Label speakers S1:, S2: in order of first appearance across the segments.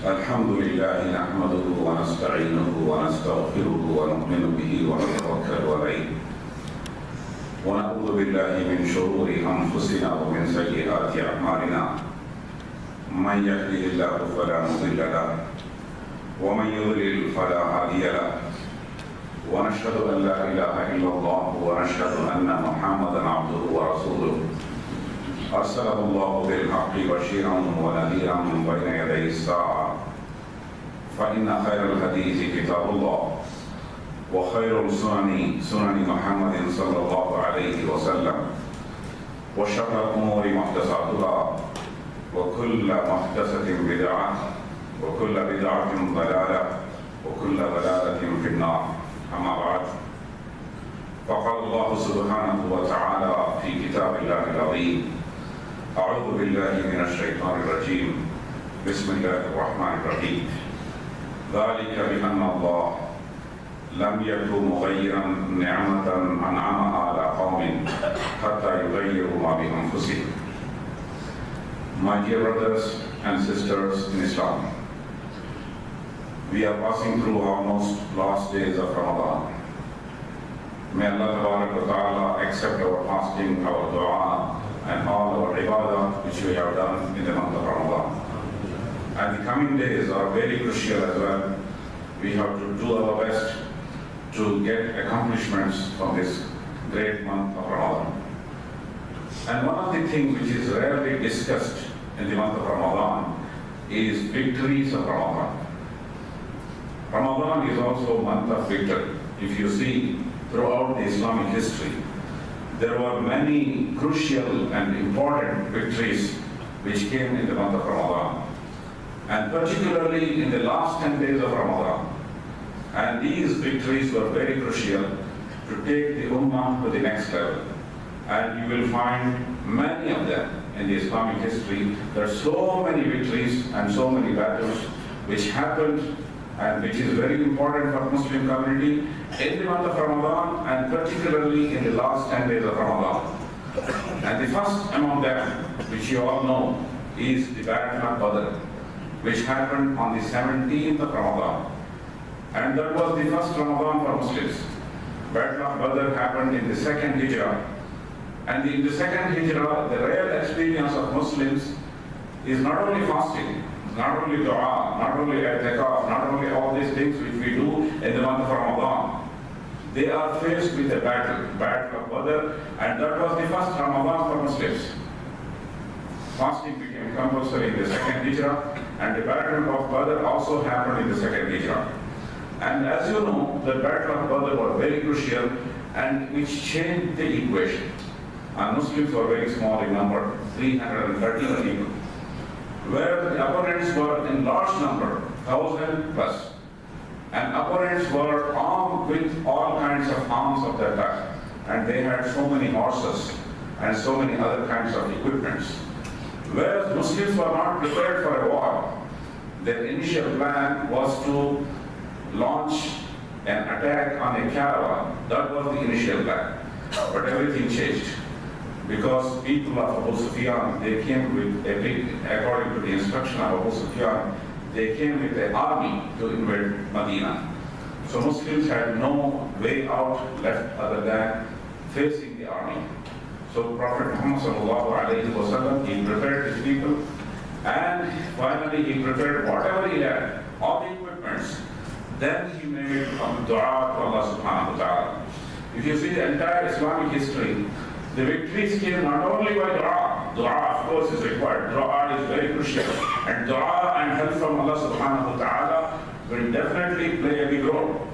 S1: الحمد لله نحمده ونستعينه ونستغفره ونؤمن به ونتوكل عليه ونعوذ بالله من شرور أنفسنا ومن سيئات أعمالنا من يهده الله فلا مضل له ومن يضلل فلا هادي له ونشهد أن لا إله إلا الله ونشهد أن محمدا عبده ورسوله أرسله الله بالحق بشيرا ونذيرا بين يدي الساعة فإن خير الحديث كتاب الله وخير السنن سنن محمد صلى الله عليه وسلم وشر الأمور محدثاتها وكل محدثة بدعة وكل بدعة ضلالة وكل ضلالة في النار أما بعد فقال الله سبحانه وتعالى في كتاب الله العظيم أعوذ بالله من الشيطان الرجيم بسم الله الرحمن الرحيم ذلك بأن الله لم يكن مغيرا نعمة أنعمها على قوم حتى يغيروا ما بأنفسهم. My dear brothers and sisters in Islam, we are passing through almost last days of Ramadan. May Allah Ta'ala accept our fasting, our dua, and all our ibadah which we have done in the month of Ramadan. And the coming days are very crucial as well. We have to do our best to get accomplishments from this great month of Ramadan. And one of the things which is rarely discussed in the month of Ramadan is victories of Ramadan. Ramadan is also a month of victory. If you see throughout the Islamic history, there were many crucial and important victories which came in the month of Ramadan, and particularly in the last 10 days of Ramadan. And these victories were very crucial to take the Ummah to the next level. And you will find many of them in the Islamic history. There are so many victories and so many battles which happened and which is very important for Muslim community in the month of Ramadan and particularly in the last 10 days of Ramadan. And the first among them, which you all know, is the Battle of Badr, which happened on the 17th of Ramadan. And that was the first Ramadan for Muslims. Battle of Badr happened in the second Hijrah. And in the second Hijrah, the real experience of Muslims is not only fasting, not only dua, not only i'tikaf, not only all these things which we do in the month of Ramadan. They are faced with a battle of Badr, and that was the first Ramadan for Muslims. Fasting became compulsory in the second Hijrah, and the battle of Badr also happened in the second Hijrah. And as you know, the battle of Badr was very crucial and which changed the equation. And Muslims were very small in number, 313 people. Where the opponents were in large number, 1,000 plus. And opponents were armed with all kinds of arms of their time. And they had so many horses and so many other kinds of equipments. Whereas Muslims were not prepared for a war. Their initial plan was to launch an attack on a caravan. That was the initial plan. But everything changed. Because people of Abu Sufyan, they came with according to the instruction of Abu Sufyan, they came with an army to invade Medina. So Muslims had no way out left other than facing the army. So Prophet Muhammad ﷺ, he prepared his people, and finally he prepared whatever he had, all the equipments. Then he made dua to Allah subhanahu wa ta'ala. If you see the entire Islamic history, the victories came not only by dua. Dua, of course, is required. Dua is very crucial. And dua and help from Allah subhanahu wa ta'ala will definitely play a big role.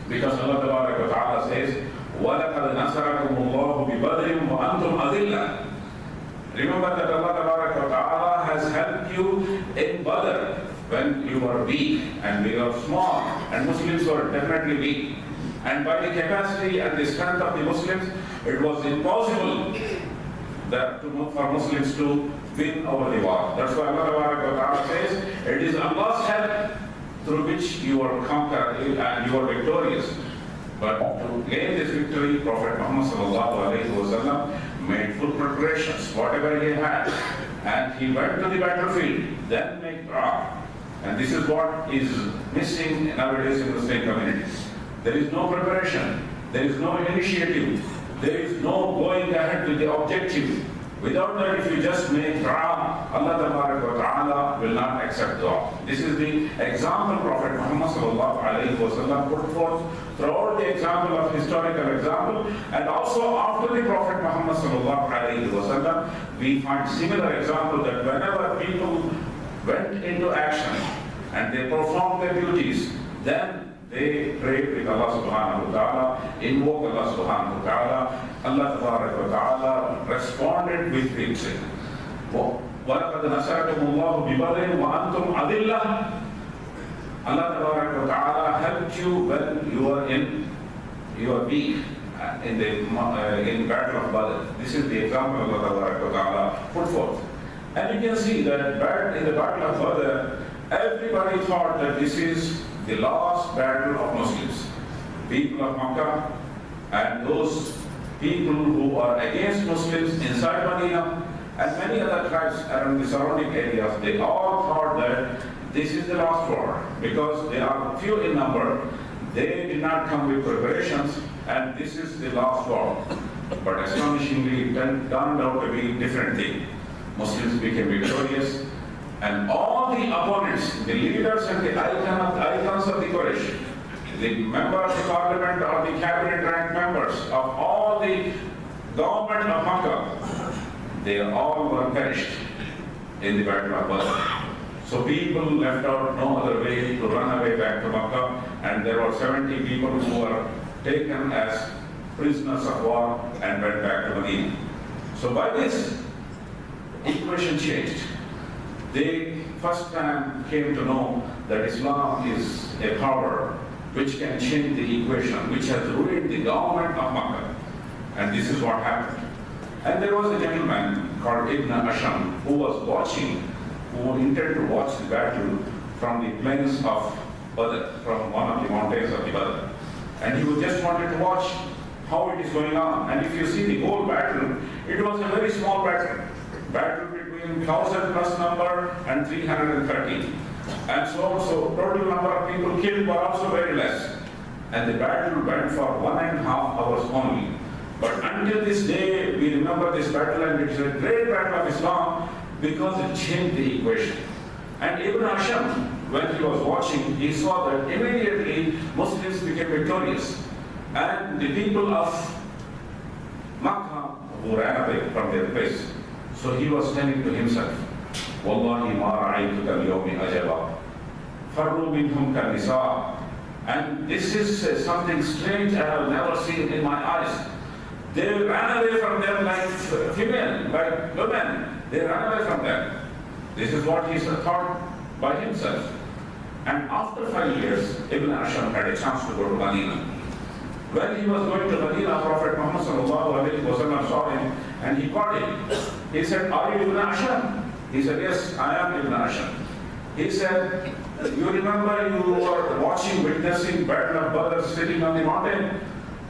S1: Because Allah ta'ala says, وَلَقَدْ نَصَرَكُمُ اللَّهُ بِبَدْرٍ وَأَنْتُمْ أَذِلَّةٌ. Remember that Allah ta'ala has helped you in Badr when you were weak and we were small, and Muslims were definitely weak. And by the capacity and the strength of the Muslims, it was impossible for Muslims to win over the war. That's why Allah says, it is Allah's help through which you are conquered and you are victorious. But to gain this victory, Prophet Muhammad made full preparations, whatever he had. And he went to the battlefield, then made dua. And this is what is missing nowadays in Muslim communities. There is no preparation, there is no initiative, there is no going ahead with the objective. Without that, if you just make dua, Allah Ta'ala will not accept dua. This is the example Prophet Muhammad sallallahu alayhi wa sallam put forth throughout the example of historical example, and also after the Prophet Muhammad sallallahu alayhi wa sallam, we find similar example that whenever people went into action and they performed their duties, then they prayed with Allah subhanahu wa ta'ala, invoked Allah subhanahu wa ta'ala. Allah ta'ala responded with victory. وَلَقَدْ نَصَرَكُمُ اللَّهُ بِبَدْرٍ وَأَنْتُمْ أَذِلَّةٌ. Allah ta'ala helped you when you were weak in the battle of Badr. This is the example Allah ta'ala put forth. And you can see that in the battle of Badr, everybody thought that this is the last battle of Muslims. People of Makkah and those people who are against Muslims inside Medina and many other tribes around the surrounding areas, they all thought that this is the last war because they are few in number. They did not come with preparations and this is the last war. But astonishingly, it turned out to be a different thing. Muslims became victorious, and all the opponents, the leaders and the icons of the Quraysh, the members of the parliament or the cabinet rank members of all the government of Makkah, they all were perished in the battle of Badr. So people left out no other way to run away back to Makkah, and there were 70 people who were taken as prisoners of war and went back to Medina. So by this, equation changed. They first time came to know that Islam is a power which can change the equation, which has ruined the government of Makkah. And this is what happened. And there was a gentleman called Ibn Asham who was watching, who intended to watch the battle from the plains of Badr, from one of the mountains of the Badr. And he just wanted to watch how it is going on. And if you see the whole battle, it was a very small battle. Battle between 1,000 plus number and 313. And so total number of people killed were also very less. And the battle went for 1.5 hours only. But until this day, we remember this battle, and it is a great battle of Islam because it changed the equation. And Ibn Asham, when he was watching, he saw that immediately Muslims became victorious. And the people of Makkah who ran away from their place. So he was telling to himself, وَاللَّهِ مَا رَعَيْتُكَ الْيَوْمِ أَجَبًا فَرُّوا مِنْهُمْ كَالنِّسَاءِ. And this is something strange I have never seen in my eyes. They ran away from them like female, like women. They ran away from them. This is what he thought by himself. And after 5 years, Ibn Asham had a chance to go to Medina. When he was going to Medina, Prophet Muhammad saw him and he called him. He said, "Are you Ibn Asham?" He said, "Yes, I am Ibn Asham." He said, "You remember you were watching, witnessing Battle of Badr sitting on the mountain?"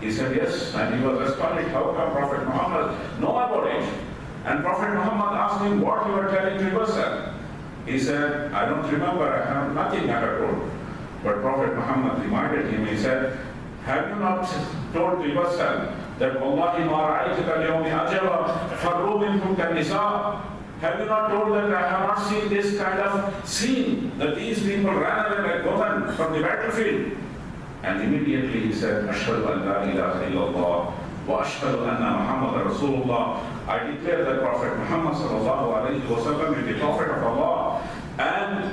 S1: He said, "Yes." And he was astonished, how come Prophet Muhammad know about it? And Prophet Muhammad asked him what you were telling to yourself. He said, "I don't remember, I have nothing I have told." But Prophet Muhammad reminded him, he said, "Have you not told to yourself that Wallahi ma ra'aytuka al-yawmi ajaba farru minkum kan-nisa? Have you not told that I have not seen this kind of scene, that these people ran away like women from the battlefield?" And immediately he said, "Ashhadu an la ilaha illallah wa ashhadu anna Muhammadan Rasulullah." I declare that Prophet Muhammad sallallahu alayhi wa sallam is the Prophet of Allah, and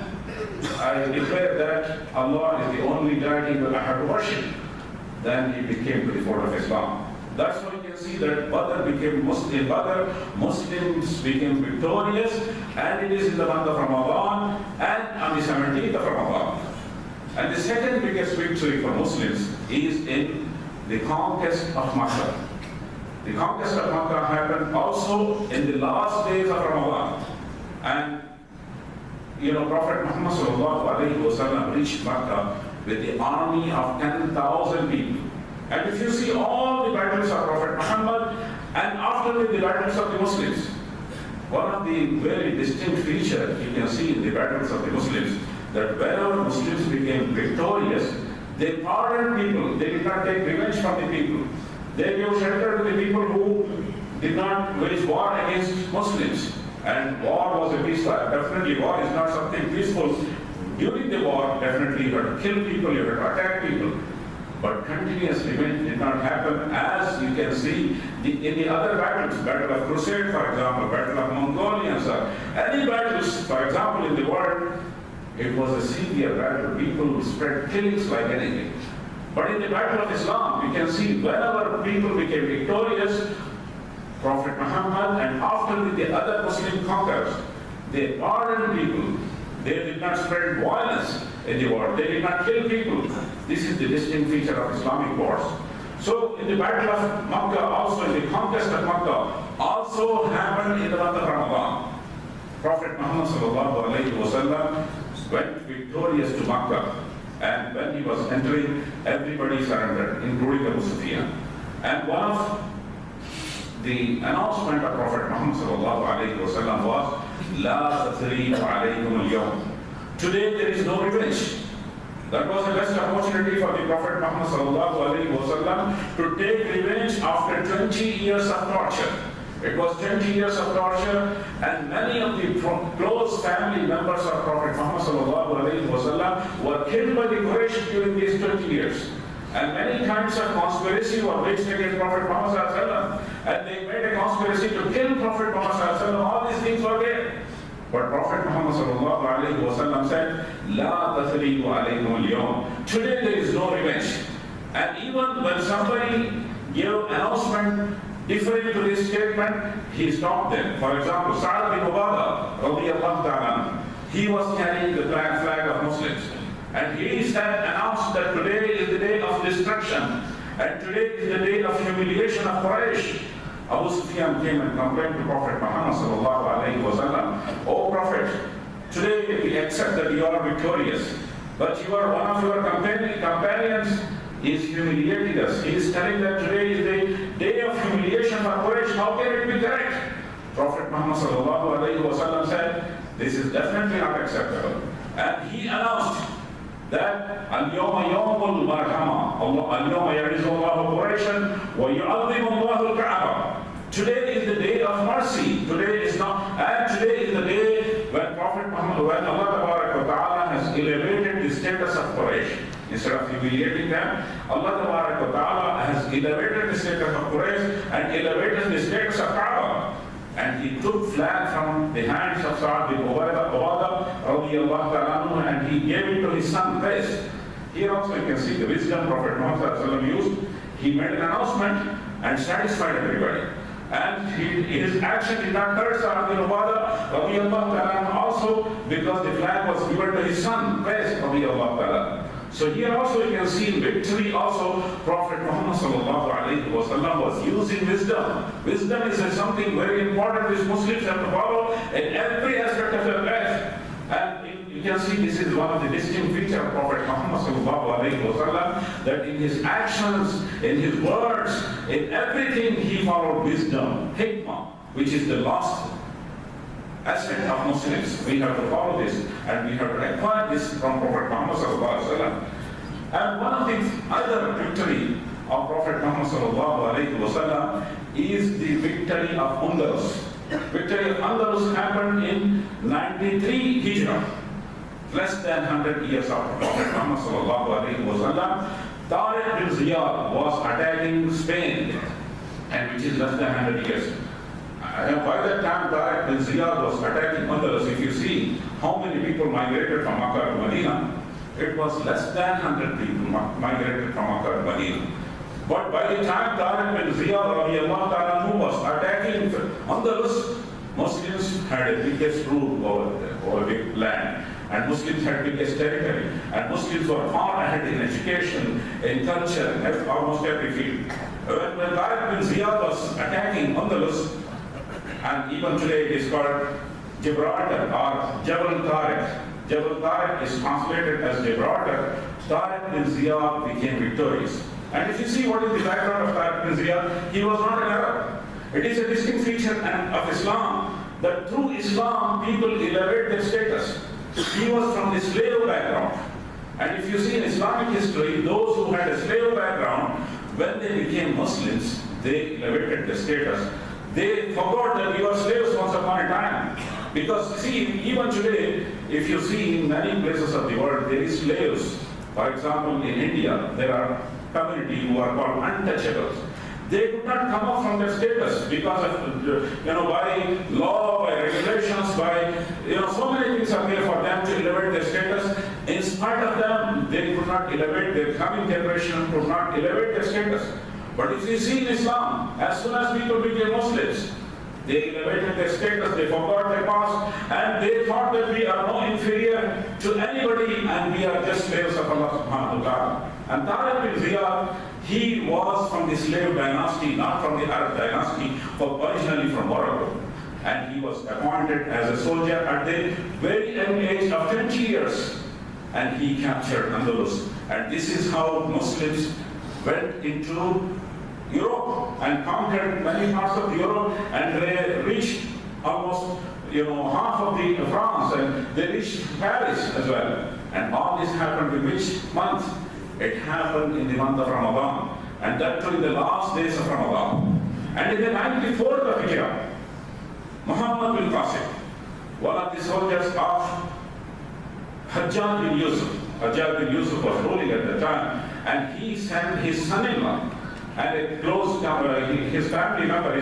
S1: I declare that Allah is the only deity that I have to worship. Then he became to the fold of Islam. That's why you can see that Badr became Muslim. Badr, Muslims became victorious, and it is in the month of Ramadan and on the 17th of Ramadan. And the second biggest victory for Muslims is in the conquest of Makkah. The conquest of Makkah happened also in the last days of Ramadan. And Prophet Muhammad sallallahu alayhi wa sallam reached Makkah with the army of 10,000 people. And if you see all the battles of Prophet Muhammad and after the battles of the Muslims, one of the very distinct features you can see in the battles of the Muslims, that wherever Muslims became victorious, they pardoned people. They did not take revenge from the people. They gave shelter to the people who did not wage war against Muslims. And war was a peaceful. Definitely, war is not something peaceful. During the war, definitely you had to kill people, you had to attack people. But continuous revenge did not happen, as you can see in the other battles. Battle of Crusade, for example, Battle of Mongolians, any battles, for example, in the world, it was a severe battle. People spread killings like anything. But in the Battle of Islam, we can see whenever people became victorious, Prophet Muhammad and after the other Muslim conquerors, they pardoned people. They did not spread violence in the world. They did not kill people. This is the distinct feature of Islamic wars. So in the Battle of Makkah, also in the conquest of Makkah, also happened in the month of Ramadan. Prophet Muhammad sallallahu alayhi wa sallam went victorious to Makkah. And when he was entering, everybody surrendered, including Abu Sufyan. And one of the announcement of Prophet Muhammad sallallahu alayhi wa sallam was, La tathreeb alaykum al-yawm. Today there is no revenge. That was the best opportunity for the Prophet Muhammad sallallahu alayhi wa sallam to take revenge after 20 years of torture. It was 20 years of torture, and many of the close family members of Prophet Muhammad sallallahu alayhi wa sallam were killed by the Quraysh during these 20 years. And many kinds of conspiracy were waged against Prophet Muhammad sallallahu alayhi wa sallam, and they made a conspiracy to kill Prophet Muhammad sallallahu alayhi wa sallam. All these things were there. But Prophet Muhammad sallallahu alayhi wa sallam said, La tathribu alaykum al-yawm. Today there is no revenge. And even when somebody gave announcement different to this statement, he stopped them. For example, Sa'ad bin Ubadah, radiyallahu ta'ala, he was carrying the flag of Muslims. And he said, announced that today is the day of destruction, and today is the day of humiliation of Quraysh. Abu Sufyan came and complained to Prophet Muhammad sallallahu alayhi wa sallam, O Prophet, today we accept that you are victorious, but you are one of your companions is humiliating us. He is telling that today is the day of humiliation for Quraysh. How can it be correct? Prophet Muhammad sallallahu alayhi wa sallam said, this is definitely not acceptable. And he announced that al-yawma yawmul marhama, al-yawma yarizullahu Qurayshan wa yu'adhimullahu al-Ka'aba. Today is the day of mercy. Today is not, and today is the day when Prophet Muhammad, when Allah Ta'ala has elevated the status of Quraysh. Instead of humiliating them, Allah Ta'ala has elevated the status of Quraysh and elevated the status of Kaaba. And he took flag from the hands of Sa'ad bin Ubadah radiyallahu ta'ala, and he gave it to his son Qais. Here also you can see the wisdom Prophet Muhammad used. He made an announcement and satisfied everybody. And his action did not hurt Sa'ad bin Ubadah radiyallahu ta'ala also, because the flag was given to his son Qais radiyallahu ta'ala. So here also you can see in victory also Prophet Muhammad sallallahu alayhi wa sallam was using wisdom. Wisdom is something very important which Muslims have to follow in every aspect of their life. And you can see this is one of the distinct features of Prophet Muhammad sallallahu alayhi wa sallam, that in his actions, in his words, in everything he followed wisdom, hikmah, which is the lost aspect of Muslims. We have to follow this, and we have to acquire this from Prophet Muhammad sallallahu alaihi wasallam. And one of the other victory of Prophet Muhammad sallallahu alaihi wasallam is the victory of Andalus. Victory of Andalus happened in 93 Hijrah, less than 100 years after Prophet Muhammad sallallahu alaihi wasallam. Tariq bin Ziyad was attacking Spain, and which is less than 100 years. By that time, Tariq bin Ziyad was attacking Andalus. If you see how many people migrated from Makkah to Medina, it was less than 100 people migrated from Makkah to Medina. But by the time Tariq bin Ziyad was attacking Andalus, Muslims had the biggest rule over the land, and Muslims had the biggest territory, and Muslims were far ahead in education, in culture, in almost every field. When Tariq bin Ziyad was attacking Andalus, and even today it is called Gibraltar or Jabal Tariq. Jabal Tariq is translated as Gibraltar. Tariq bin Ziyad became victorious. And if you see what is the background of Tariq bin Ziyad, he was not an Arab. It is a distinct feature of Islam that through Islam people elevate their status. He was from the slave background. And if you see in Islamic history, those who had a slave background, when they became Muslims, they elevated their status. They forgot that we were slaves once upon a time. Because see, even today, if you see in many places of the world, there is slaves. For example, in India, there are communities who are called untouchables. They could not come up from their status because of, by law, by regulations, by, so many things are there for them to elevate their status. In spite of them, they could not elevate, their coming generation could not elevate their status. But if you see in Islam, as soon as people became Muslims, they elevated their status, they forgot their past, and they thought that we are no inferior to anybody and we are just slaves of Allah subhanahu wa ta'ala. And Tariq bin Ziyad, he was from the slave dynasty, not from the Arab dynasty, but originally from Morocco. And he was appointed as a soldier at the very young age of 20 years. And he captured Andalus. And this is how Muslims went into Europe and conquered many parts of Europe, and they reached almost half of the France, and they reached Paris as well. And all this happened in which month? It happened in the month of Ramadan, and that too in the last days of Ramadan. And in the 94th of Hijrah, Muhammad bin Qasim, one of the soldiers of Hajjaj bin Yusuf. Hajjaj bin Yusuf was ruling at the time, and he sent his son-in-law and a close his family member.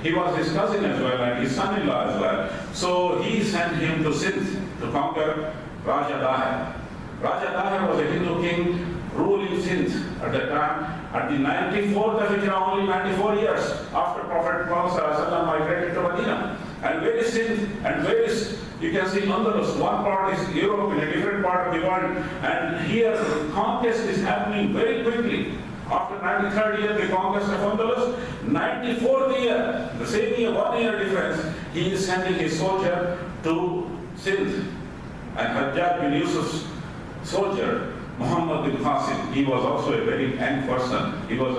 S1: He was his cousin as well, and his son-in-law as well. So he sent him to Sindh to conquer Raja Daher. Raja Daher was a Hindu king ruling Sindh at that time. At the 94th of Hijrah, only 94 years after Prophet Muhammad migrated to Medina. And where is Sindh and where is, you can see Andalus, one part is Europe in a different part of the world, and here conquest is happening very quickly. After 93rd year, the conquest of Andalus, 94th year, the same year, 1 year difference, he is sending his soldier to Sindh. And Hajjaj bin Yusuf's soldier, Muhammad bin Qasim, he was also a very young person. He was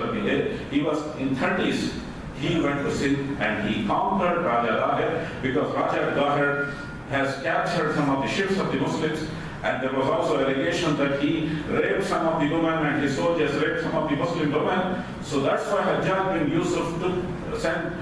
S1: in 30s. He went to Sindh and he conquered Raja Daher, because Raja Daher has captured some of the ships of the Muslims, and there was also allegation that he raped some of the women and his soldiers raped some of the Muslim women. So that's why Hajjaj bin Yusuf sent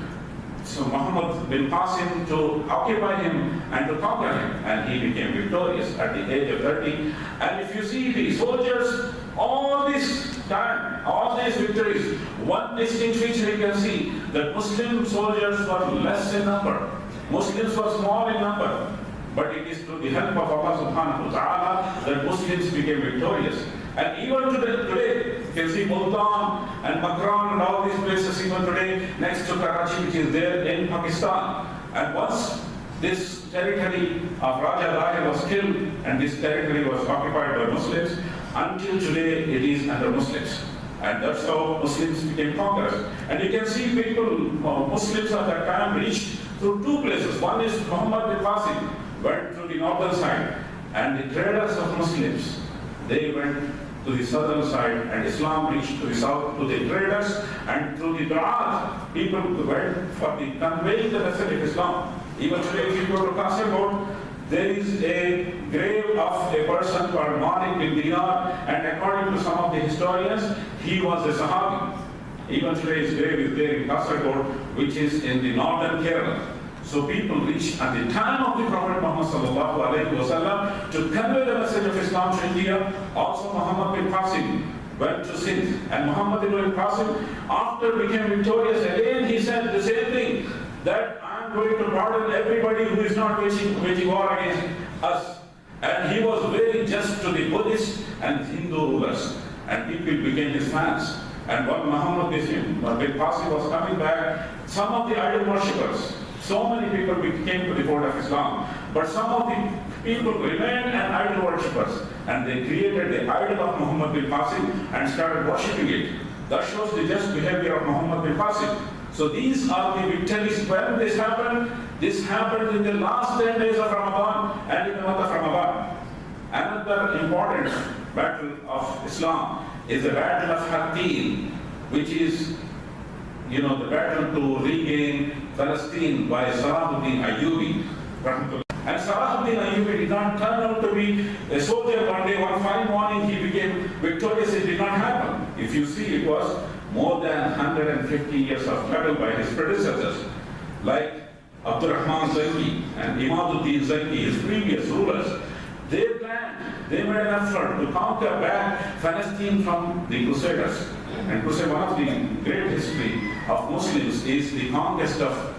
S1: Muhammad bin Qasim to occupy him and to conquer him, and he became victorious at the age of 30. And if you see the soldiers, all this time, all these victories, one distinct feature you can see, that Muslim soldiers were less in number. Muslims were small in number. But it is through the help of Allah subhanahu wa ta'ala that Muslims became victorious. And even today, you can see Multan and Makran and all these places even today next to Karachi, which is there in Pakistan. And once this territory of Raja Daher was killed and this territory was occupied by Muslims, until today it is under Muslims. And that's how Muslims became conquerors. And you can see people, Muslims at that time reached through two places. One is Muhammad bin Qasim went to the northern side, and the traders of Muslims, they went to the southern side, and Islam reached to the south to the traders, and through the Du'at, people went for the conveying the message of Islam. Even today, if you go to Kasargod, there is a grave of a person called Malik bin Dinar, and according to some of the historians, he was a Sahabi. Even today, his grave is there in Kasargod, which is in the northern Kerala. So people reached at the time of the Prophet Muhammad sallallahu alaihi wasallam to convey the message of Islam to India. Also Muhammad bin Qasim went to Sindh, and Muhammad bin Qasim, after became victorious again, he said the same thing, that I am going to pardon everybody who is not waging war against us. And he was very just to the Buddhist and Hindu rulers, and people became his fans. And when Muhammad bin Qasim was coming back, some of the idol worshippers, so many people came to the fold of Islam, but some of the people remained an idol worshippers, and they created the idol of Muhammad bin Qasim and started worshipping it. That shows the just behavior of Muhammad bin Qasim. So these are the victories. When this happened in the last 10 days of Ramadan and in the month of Ramadan. Another important battle of Islam is the battle of Hattin, which is the battle to regain Palestine by Sharafuddin Ayyubi. And Sharafuddin Ayyubi did not turn out a soldier one day, one fine morning, he became victorious. It did not happen. If you see, it was more than 150 years of struggle by his predecessors, like Abdurrahman Zanki and Imaduddin Zanki, his previous rulers. They planned, they made an effort to conquer back Palestine from the Crusaders. And one of the great history of Muslims is the conquest of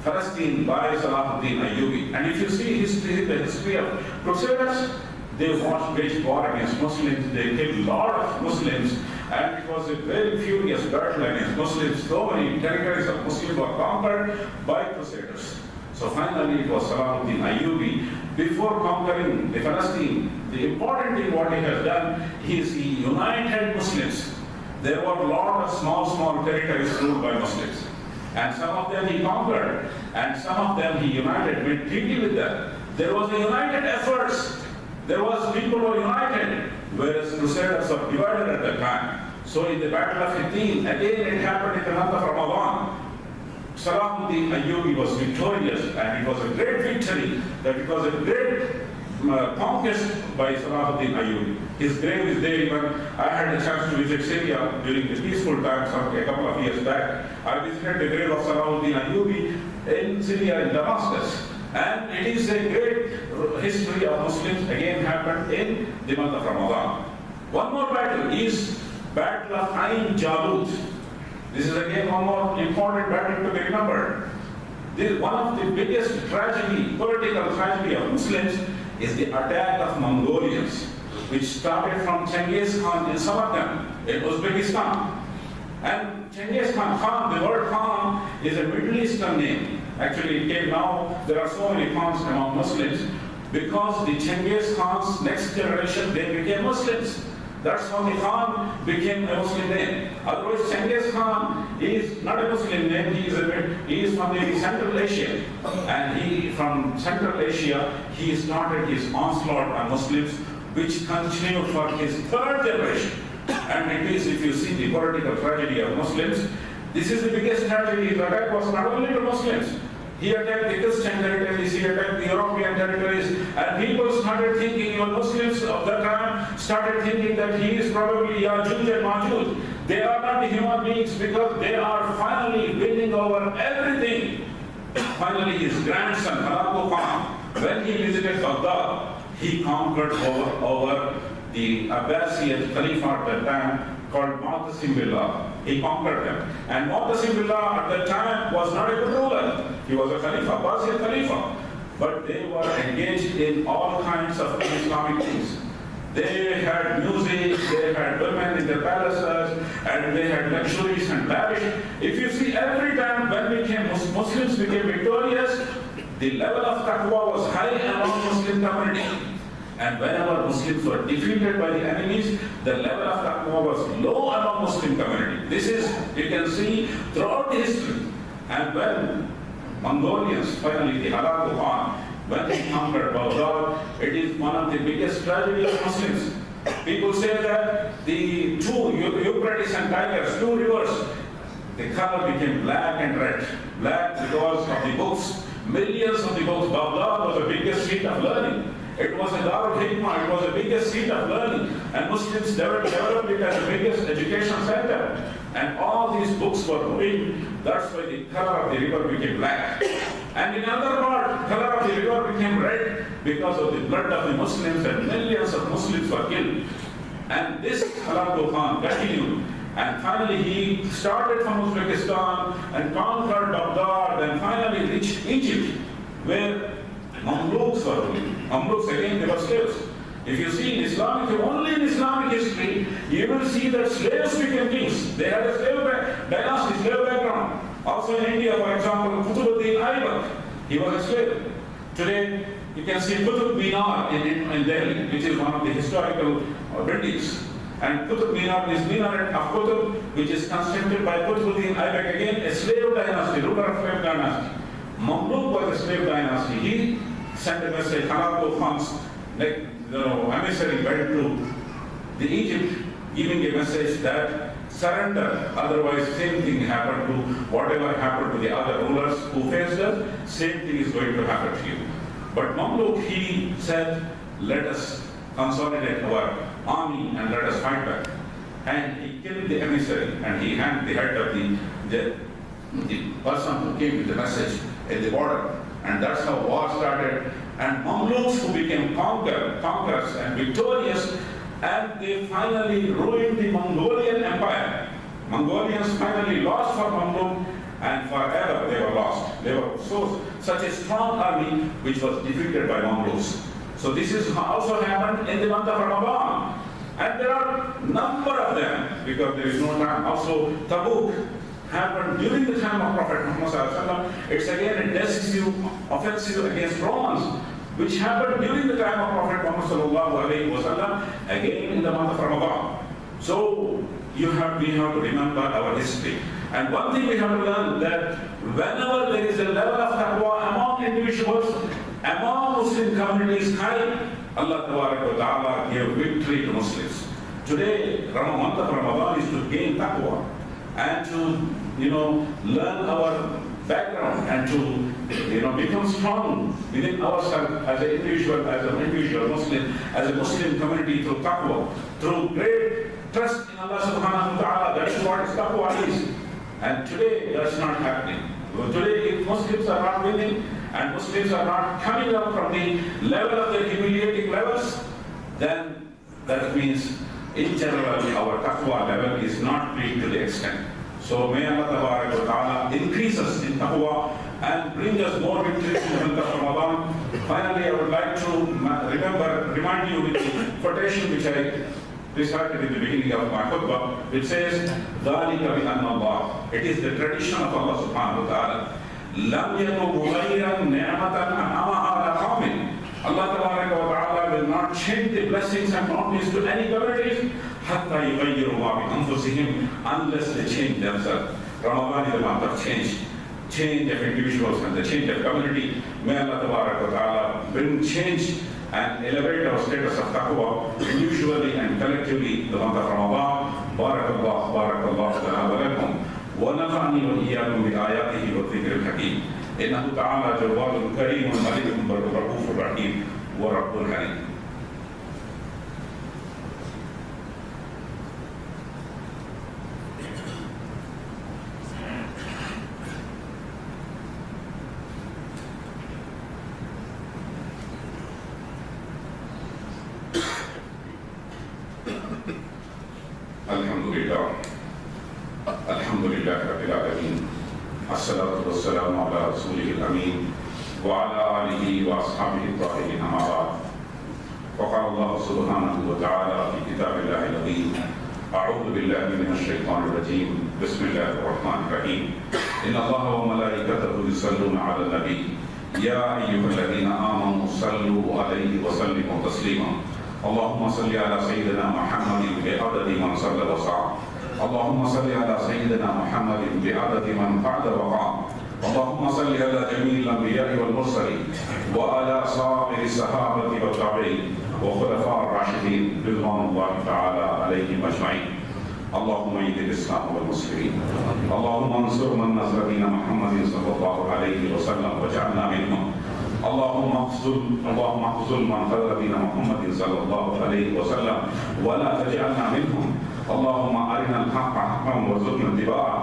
S1: Palestine by Sharafuddin Ayyubi. And if you see the history of Crusaders, they waged war against Muslims, they killed a lot of Muslims, and it was a very furious battle against Muslims. So many territories of Muslims were conquered by Crusaders. So finally it was Sharafuddin Ayyubi. Before conquering the Palestine, the important thing what he has done is he united Muslims. There were a lot of small territories ruled by Muslims. And some of them he conquered, and some of them he united, made treaty with them. There was a united efforts. There was people who were united, whereas Crusaders were divided at that time. So in the Battle of Hattin, again it happened in the month of Ramadan. Sharafuddin Ayyubi was victorious, and it was a great victory, that it was a great conquest by Sharafuddin Ayyubi. His grave is there. Even I had a chance to visit Syria during the peaceful times a couple of years back. I visited the grave of Sharafuddin Ayyubi in Syria, in Damascus. And it is a great history of Muslims, again happened in the month of Ramadan. One more battle is Battle of Ain Jalut. This is again one more important battle to be remembered. One of the biggest tragedy, political tragedy of Muslims is the attack of Mongolians, which started from Genghis Khan in Samarkand, in Uzbekistan. And Genghis Khan, the word Khan is a Middle Eastern name. Actually, it came now, there are so many Khans among Muslims, because the Genghis Khan's next generation, they became Muslims. That's how the Khan became a Muslim name. Otherwise, Genghis Khan is not a Muslim name, he is from the Central Asia. And from Central Asia, he started his onslaught on Muslims, which continued for his third generation. And it is, if you see the political tragedy of Muslims, this is the biggest tragedy. The attack was not only to Muslims. He attacked the Christian territories, he attacked the European territories, and people started thinking, even Muslims of that time started thinking that he is probably Ya'juj and Ma'juj. They are not the human beings because they are finally winning over everything. Finally, his grandson, Halaku Khan, when he visited Baghdad, he conquered over the Abbasid Khalifa at that time called Mu'tasim Billah. He conquered them. And Mu'tasim Billah at that time was not a good ruler. He was a Khalifa, Abbasid Khalifa. But they were engaged in all kinds of Islamic things. They had music, they had women in their palaces, and they had luxuries and lavish. If you see, every time when Muslims became victorious, the level of taqwa was high among Muslim community. And whenever Muslims were defeated by the enemies, the level of taqwa was low among Muslim community. This is, you can see throughout history. And when Mongolians, finally the Halaku Khan, when he conquered Baghdad, it is one of the biggest tragedies of Muslims. People say that the two Euphrates and Tigers, two rivers, the color became black and red. Black because of the books, millions of the books. Baghdad was the biggest seat of learning. It was a Darul Hikmah, it was the biggest seat of learning, and Muslims developed it as the biggest education center. And all these books were ruined. That's why the color of the river became black. And in another part, color of the river became red because of the blood of the Muslims, and millions of Muslims were killed. And this Halaku Khan continued. And finally he started from Uzbekistan and conquered Baghdad and finally reached Egypt, where Mamluks were ruling. Mamluks, again, they were slaves. If you see in only in Islamic history, you will see that slaves became kings. They had a slave dynasty, slave background. Also in India, for example, Qutubuddin Aibak, he was a slave. Today, you can see Qutub Minar in Delhi, which is one of the historical buildings. And Qutub Minar is minaret of Qutub, which is constructed by Qutubuddin Aibak, again, a slave dynasty, ruler of slave dynasty. Mamluk was a slave dynasty. He sent a message, Halaku Khan's emissary went to the Egypt, giving a message that surrender, otherwise same thing happened to whatever happened to the other rulers who faced us, same thing is going to happen to you. But Mamluk, he said, let us consolidate our army and let us fight back. And he killed the emissary and he hanged the head of the person who came with the message at the border. And that's how war started. And Mamluks who became conquerors and victorious, and they finally ruined the Mongolian Empire. Mongolians finally lost for Mamluk, and forever they were lost. They were such a strong army which was defeated by Mamluks. So this is also happened in the month of Ramadan. And there are a number of them, because there is no time. Also, Tabuk happened during the time of Prophet Muhammad. It's again a decisive offensive against Romans, which happened during the time of Prophet Muhammad, again in the month of Ramadan. So we have to remember our history. And one thing we have to learn, that whenever there is a level of taqwa among individuals, among Muslim communities high, Allah Ta'ala gave victory to Muslims. Today, month of Ramadan is to gain taqwa and to learn our background and to become strong within ourselves as an individual Muslim, as a Muslim community through taqwa, through great trust in Allah Subhanahu wa Ta'ala. That is what taqwa is. And today that's not happening. Today, if Muslims are not winning and Muslims are not coming up from the level of their humiliating levels, then that means in general our taqwa level is not reached to the extent. So may Allah Ta'ala increase us in taqwa and bring us more victories in the month of Ramadan. Finally, I would like to remind you with the quotation which I recited in the beginning of my khutbah, which says, ذَلِكَ بِأَنَّ اللَّهِ. It is the tradition of Allah Subhanahu wa Ta'ala. لَمْ يَكُ مُغَيِّرًا نِعْمَةً أَنْعَمَهَا عَلَى قَوْمٍ. Allah Ta'ala will not change the blessings and bounties to any communities حَتَّى يُغَيِّرُوا مَا بِأَنفُسِهِمْ, unless they change themselves. Ramadan is a month of change of individuals and the change of community. May Allah Ta'ala bring change and elevate our status of taqwa individually and collectively the month of Ramadan. Barakallah lana wa lakum wa nafa'ani wa iyyakum bi ayatihi wa dhikril hakim. Innahu ta'ala jawwadun kareemun malikun raufur rahim wa rabbul halim. Alhamdulillah Rabbil Alameen. As-salatu was-salamu ala Rasulihil Ameen wa ala alihi wa ashabihi at-tahirin, amma ba'd. Faqala Allah subhanahu wa ta'ala fi kitabillahi al-azim. A'udhu billahi minash shaitanir rajim. Bismillahir rahmanir rahim. Inna Allaha wa malaikatahu yusalluna 'alan nabi. Ya ayyuhalladhina amanu sallu 'alayhi wa sallimu taslima. Allahumma salli ala sayyidina Muhammadin bi'adadi man salla wa sa'a. اللهم صل على سيدنا محمد بعدد من قعد وقام. اللهم صل على جميع الانبياء والمرسلين وعلى صائر الصحابه والتابعين وخلفاء الراشدين رضوان الله تعالى عليهم اجمعين. اللهم ايد الاسلام والمسلمين. اللهم انصر من نصر دين محمد صلى الله عليه وسلم واجعلنا منهم. اللهم اخذل من خذل دين محمد صلى الله عليه وسلم ولا تجعلنا منهم. اللهم أرنا الحق حقا وارزقنا اتباعه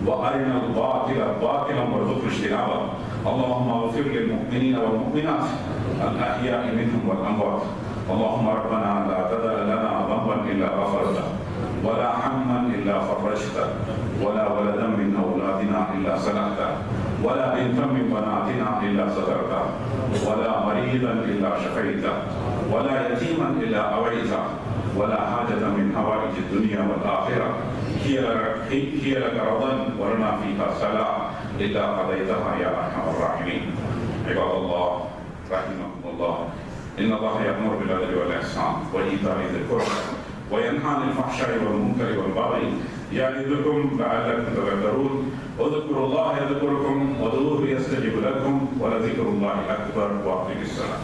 S1: وأرنا الباطل باطلا وارزقنا اجتنابه. اللهم اغفر للمؤمنين والمؤمنات الأحياء منهم والأموات. اللهم ربنا لا تدع لنا ذنبا إلا غفرته ولا هما إلا فرجته ولا ولدا من أولادنا إلا صلحته ولا بنتا من بناتنا إلا سترته ولا مريضا إلا شفيته ولا يتيما إلا أويته ولا حاجة من حوائج الدنيا والآخرة هي لك رضا ولنا فيها صلاح إلا قضيتها يا أرحم الراحمين. عباد الله رحمكم الله، إن الله يأمر بالعدل والإحسان وإيتاء ذي القربى وينهى عن الفحشاء والمنكر والبغي يعظكم لعلكم تذكرون. اذكروا الله يذكركم وادعوه يستجب لكم ولذكر الله أكبر وأقيموا الصلاة.